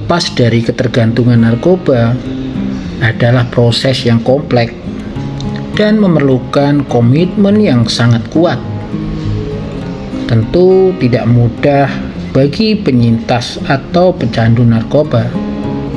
lepas dari ketergantungan narkoba adalah proses yang kompleks dan memerlukan komitmen yang sangat kuat. Tentu tidak mudah bagi penyintas atau pecandu narkoba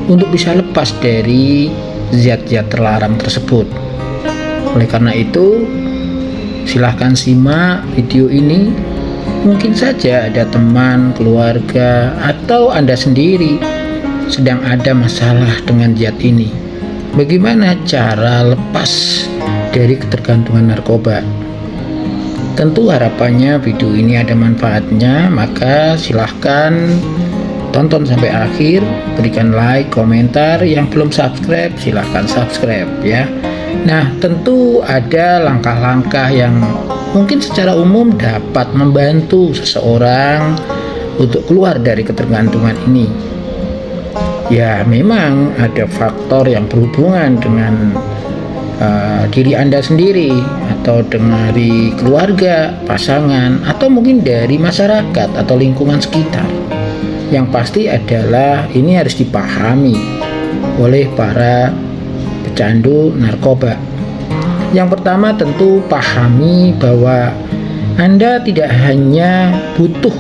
untuk bisa lepas dari zat-zat terlarang tersebut. Oleh karena itu, silahkan simak video ini. Mungkin saja ada teman, keluarga, atau Anda sendiri sedang ada masalah dengan zat ini. Bagaimana cara lepas dari ketergantungan narkoba? Tentu harapannya video ini ada manfaatnya, maka silahkan tonton sampai akhir, berikan like, komentar. Yang belum subscribe silahkan subscribe ya. Nah, tentu ada langkah-langkah yang mungkin secara umum dapat membantu seseorang untuk keluar dari ketergantungan ini. Ya, memang ada faktor yang berhubungan dengan diri Anda sendiri, atau dari keluarga, pasangan, atau mungkin dari masyarakat atau lingkungan sekitar. Yang pasti adalah ini harus dipahami oleh para pecandu narkoba. Yang pertama, tentu pahami bahwa Anda tidak hanya butuh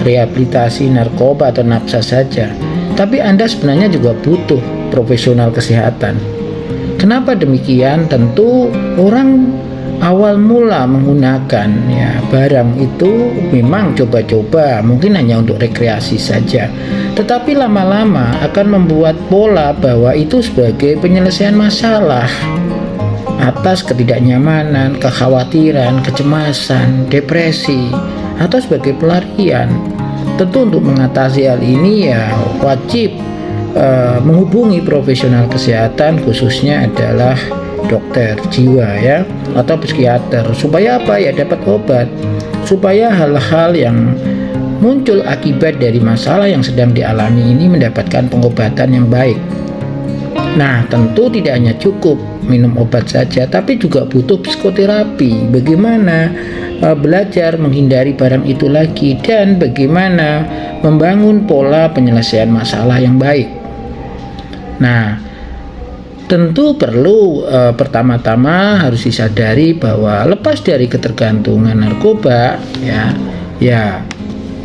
rehabilitasi narkoba atau nafsa saja, tapi Anda sebenarnya juga butuh profesional kesehatan. Kenapa demikian? Tentu orang awal mula menggunakan barang itu memang coba-coba, mungkin hanya untuk rekreasi saja, tetapi lama-lama akan membuat pola bahwa itu sebagai penyelesaian masalah atas ketidaknyamanan, kekhawatiran, kecemasan, depresi, atau sebagai pelarian. Tentu untuk mengatasi hal ini wajib menghubungi profesional kesehatan, khususnya adalah dokter jiwa atau psikiater, supaya dapat obat, supaya hal-hal yang muncul akibat dari masalah yang sedang dialami ini mendapatkan pengobatan yang baik. Nah, tentu tidak hanya cukup minum obat saja, tapi juga butuh psikoterapi. Bagaimana belajar menghindari barang itu lagi, dan bagaimana membangun pola penyelesaian masalah yang baik. Nah, tentu perlu pertama-tama harus disadari bahwa lepas dari ketergantungan narkoba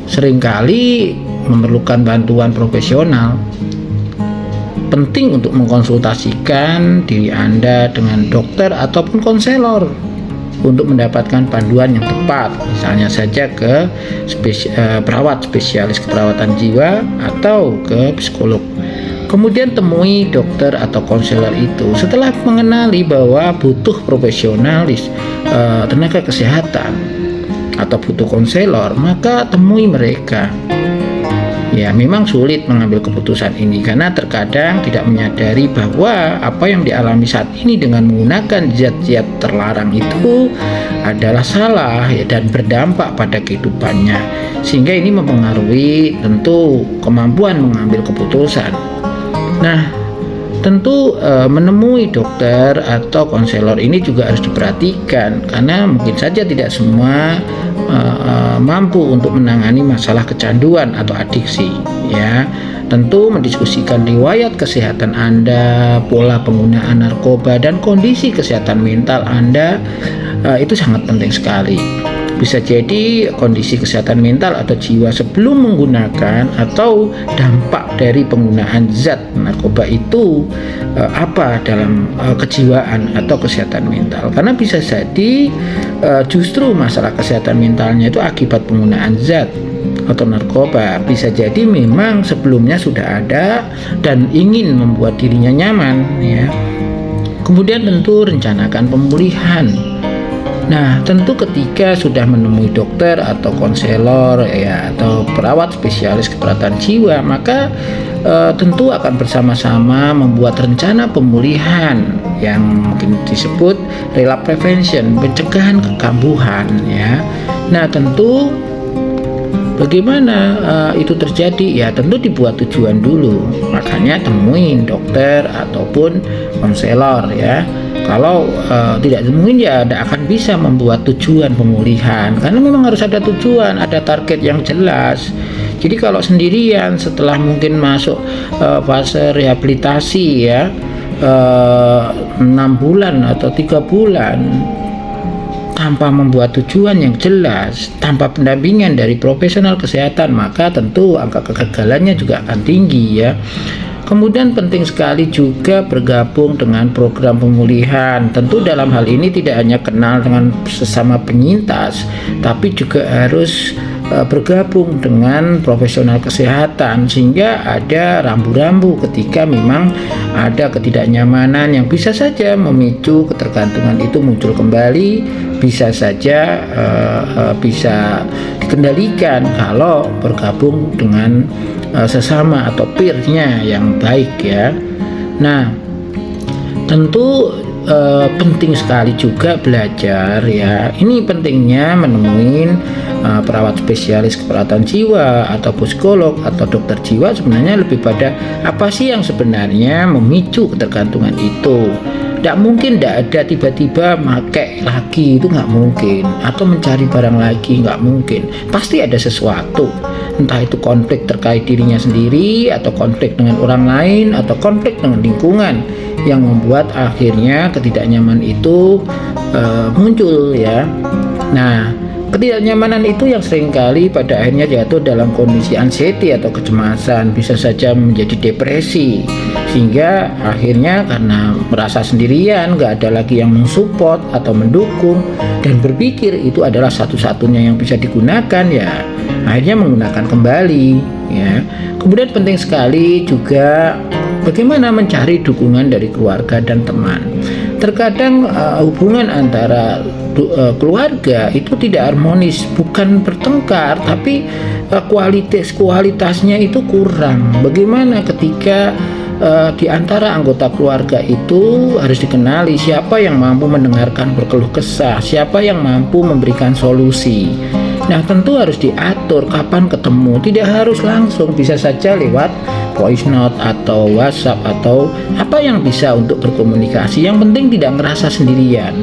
seringkali memerlukan bantuan profesional. Penting untuk mengkonsultasikan diri Anda dengan dokter ataupun konselor untuk mendapatkan panduan yang tepat, misalnya saja ke perawat spesialis keperawatan jiwa atau ke psikolog. Kemudian temui dokter atau konselor itu setelah mengenali bahwa butuh profesionalis tenaga kesehatan atau butuh konselor, maka temui mereka. Ya, memang sulit mengambil keputusan ini karena terkadang tidak menyadari bahwa apa yang dialami saat ini dengan menggunakan zat-zat terlarang itu adalah salah dan berdampak pada kehidupannya, sehingga ini mempengaruhi tentu kemampuan mengambil keputusan. Nah, tentu menemui dokter atau konselor ini juga harus diperhatikan, karena mungkin saja tidak semua mampu untuk menangani masalah kecanduan atau adiksi. Tentu mendiskusikan riwayat kesehatan Anda, pola penggunaan narkoba, dan kondisi kesehatan mental Anda itu sangat penting sekali. Bisa jadi kondisi kesehatan mental atau jiwa sebelum menggunakan, atau dampak dari penggunaan zat narkoba itu apa dalam kejiwaan atau kesehatan mental. Karena bisa jadi justru masalah kesehatan mentalnya itu akibat penggunaan zat atau narkoba. Bisa jadi memang sebelumnya sudah ada dan ingin membuat dirinya nyaman. Kemudian tentu rencanakan pemulihan. Nah, tentu ketika sudah menemui dokter atau konselor atau perawat spesialis keperawatan jiwa, maka tentu akan bersama-sama membuat rencana pemulihan yang mungkin disebut relapse prevention, pencegahan kekambuhan. Nah, tentu bagaimana itu terjadi? Tentu dibuat tujuan dulu. Makanya temuin dokter ataupun konselor. Kalau tidak mungkin tidak akan bisa membuat tujuan pemulihan, karena memang harus ada tujuan, ada target yang jelas. Jadi kalau sendirian setelah mungkin masuk fase rehabilitasi ya, 6 bulan atau 3 bulan tanpa membuat tujuan yang jelas, tanpa pendampingan dari profesional kesehatan, maka tentu angka kegagalannya juga akan tinggi ya. Kemudian penting sekali juga bergabung dengan program pemulihan. Tentu dalam hal ini tidak hanya kenal dengan sesama penyintas, tapi juga harus bergabung dengan profesional kesehatan, sehingga ada rambu-rambu ketika memang ada ketidaknyamanan yang bisa saja memicu ketergantungan itu muncul kembali, bisa saja bisa dikendalikan kalau bergabung dengan sesama atau peer-nya yang baik ya. Nah, tentu penting sekali juga belajar ya. Ini pentingnya menemui perawat spesialis keperawatan jiwa atau psikolog atau dokter jiwa. Sebenarnya lebih pada apa sih yang sebenarnya memicu ketergantungan itu. Tidak mungkin tidak ada tiba-tiba pakai lagi, itu nggak mungkin, atau mencari barang lagi, nggak mungkin. Pasti ada sesuatu, entah itu konflik terkait dirinya sendiri, atau konflik dengan orang lain, atau konflik dengan lingkungan yang membuat akhirnya ketidaknyamanan itu muncul ya. Nah, ketidaknyamanan itu yang seringkali pada akhirnya jatuh dalam kondisi anxiety atau kecemasan, bisa saja menjadi depresi, sehingga akhirnya karena merasa sendirian, nggak ada lagi yang mensupport atau mendukung, dan berpikir itu adalah satu-satunya yang bisa digunakan, ya akhirnya menggunakan kembali ya. Kemudian penting sekali juga bagaimana mencari dukungan dari keluarga dan teman. Terkadang hubungan antara keluarga itu tidak harmonis, bukan bertengkar, tapi kualitasnya itu kurang. Bagaimana ketika di antara anggota keluarga itu harus dikenali siapa yang mampu mendengarkan berkeluh kesah, siapa yang mampu memberikan solusi. Nah, tentu harus diatur kapan ketemu, tidak harus langsung, bisa saja lewat voice note atau WhatsApp atau apa yang bisa untuk berkomunikasi. Yang penting tidak ngerasa sendirian.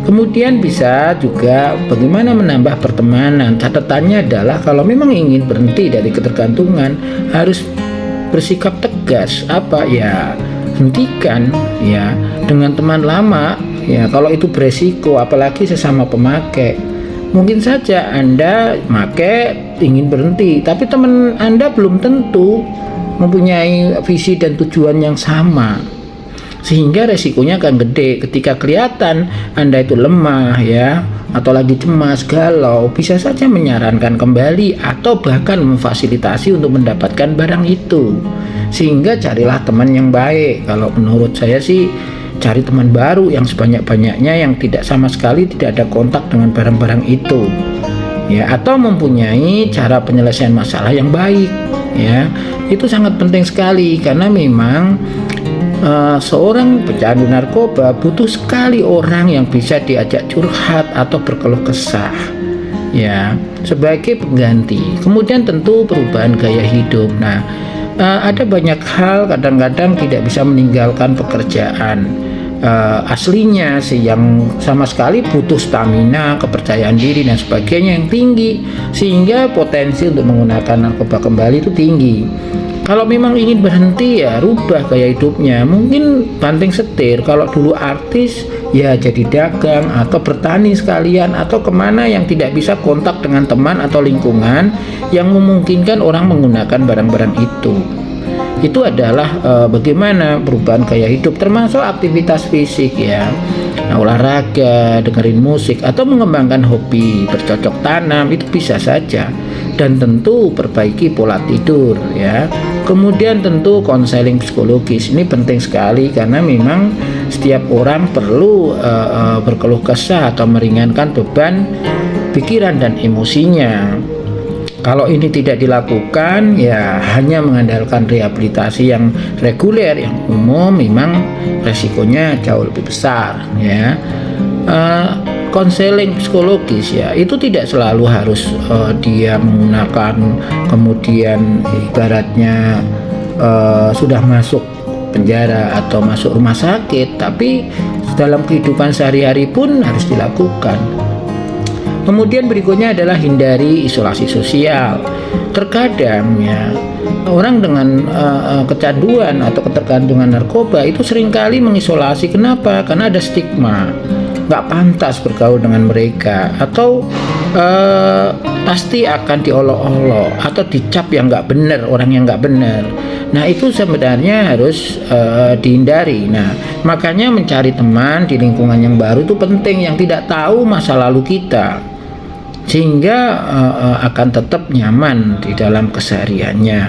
Kemudian bisa juga bagaimana menambah pertemanan. Catatannya adalah kalau memang ingin berhenti dari ketergantungan harus bersikap tegas. Apa ya, hentikan ya dengan teman lama ya kalau itu beresiko, apalagi sesama pemakai. Mungkin saja Anda pakai ingin berhenti, tapi teman Anda belum tentu mempunyai visi dan tujuan yang sama, sehingga resikonya akan gede. Ketika kelihatan Anda itu lemah ya, atau lagi cemas, galau, bisa saja menyarankan kembali atau bahkan memfasilitasi untuk mendapatkan barang itu. Sehingga carilah teman yang baik. Kalau menurut saya sih, cari teman baru yang sebanyak-banyaknya yang tidak sama sekali tidak ada kontak dengan barang-barang itu ya, atau mempunyai cara penyelesaian masalah yang baik ya. Itu sangat penting sekali karena memang seorang pecandu narkoba butuh sekali orang yang bisa diajak curhat atau berkeluh kesah ya, sebagai pengganti. Kemudian tentu perubahan gaya hidup. Nah, ada banyak hal kadang-kadang tidak bisa meninggalkan pekerjaan aslinya sih, yang sama sekali butuh stamina, kepercayaan diri dan sebagainya yang tinggi, sehingga potensi untuk menggunakan narkoba kembali itu tinggi. Kalau memang ingin berhenti ya rubah gaya hidupnya, mungkin banting setir. Kalau dulu artis ya jadi dagang atau bertani sekalian, atau kemana yang tidak bisa kontak dengan teman atau lingkungan yang memungkinkan orang menggunakan barang-barang itu. Itu adalah bagaimana perubahan gaya hidup, termasuk aktivitas fisik ya, olahraga, dengerin musik, atau mengembangkan hobi, bercocok tanam, itu bisa saja. Dan tentu perbaiki pola tidur ya. Kemudian tentu konseling psikologis ini penting sekali karena memang setiap orang perlu berkeluh kesah atau meringankan beban pikiran dan emosinya. Kalau ini tidak dilakukan ya hanya mengandalkan rehabilitasi yang reguler, yang umum, memang resikonya jauh lebih besar ya. Konseling psikologis ya itu tidak selalu harus dia menggunakan kemudian ibaratnya sudah masuk penjara atau masuk rumah sakit, tapi dalam kehidupan sehari-hari pun harus dilakukan. Kemudian berikutnya adalah hindari isolasi sosial. terkadang ya orang dengan kecanduan atau ketergantungan narkoba itu seringkali mengisolasi. Kenapa? Karena ada stigma, nggak pantas bergaul dengan mereka, atau pasti akan diolok-olok atau dicap yang nggak benar, orang yang nggak benar. Nah, itu sebenarnya harus dihindari. Nah, makanya mencari teman di lingkungan yang baru itu penting, yang tidak tahu masa lalu kita, sehingga akan tetap nyaman di dalam kesehariannya.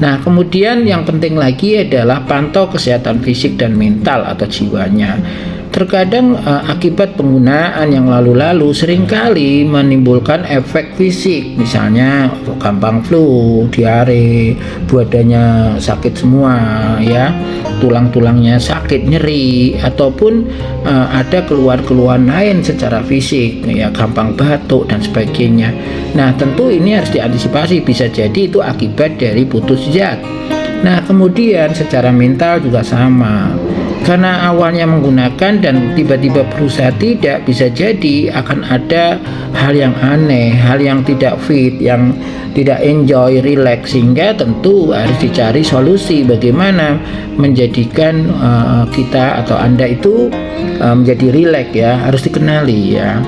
Nah, kemudian yang penting lagi adalah pantau kesehatan fisik dan mental atau jiwanya. Terkadang akibat penggunaan yang lalu-lalu seringkali menimbulkan efek fisik, misalnya gampang flu, diare, badannya sakit semua ya, tulang-tulangnya sakit, nyeri, ataupun ada keluhan-keluhan lain secara fisik ya, gampang batuk dan sebagainya. Nah, tentu ini harus diantisipasi, bisa jadi itu akibat dari putus zat. Nah, kemudian secara mental juga sama. Karena awalnya menggunakan dan tiba-tiba berusaha tidak, bisa jadi akan ada hal yang aneh, hal yang tidak fit, yang tidak enjoy, relax, sehingga tentu harus dicari solusi bagaimana menjadikan kita atau Anda itu menjadi relax ya, harus dikenali ya,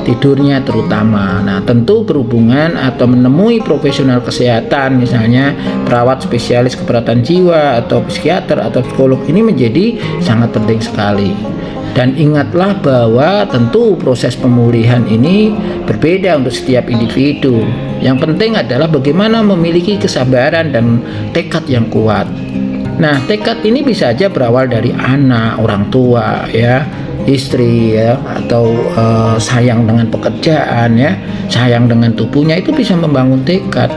tidurnya terutama. Nah, tentu berhubungan atau menemui profesional kesehatan, misalnya perawat spesialis keperawatan jiwa atau psikiater atau psikolog, ini menjadi sangat penting sekali. Dan ingatlah bahwa tentu proses pemulihan ini berbeda untuk setiap individu. Yang penting adalah bagaimana memiliki kesabaran dan tekad yang kuat. Nah, tekad ini bisa saja berawal dari anak, orang tua ya, istri ya, atau sayang dengan pekerjaan ya, sayang dengan tubuhnya, itu bisa membangun tekad.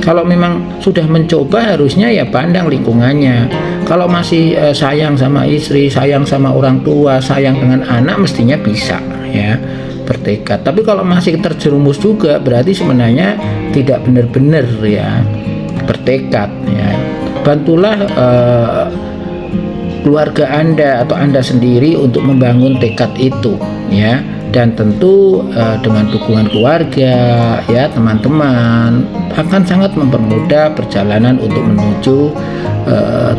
Kalau memang sudah mencoba, harusnya ya pandang lingkungannya. Kalau masih sayang sama istri, sayang sama orang tua, sayang dengan anak, mestinya bisa ya bertekad. Tapi kalau masih terjerumus juga, berarti sebenarnya tidak benar-benar ya bertekad ya. Bantulah keluarga Anda atau Anda sendiri untuk membangun tekad itu ya. Dan tentu dengan dukungan keluarga ya, teman-teman, akan sangat mempermudah perjalanan untuk menuju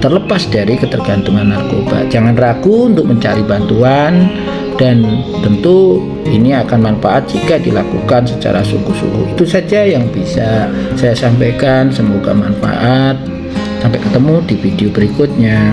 terlepas dari ketergantungan narkoba. Jangan ragu untuk mencari bantuan, dan tentu ini akan manfaat jika dilakukan secara sungguh-sungguh. Itu saja yang bisa saya sampaikan, semoga manfaat. Sampai ketemu di video berikutnya.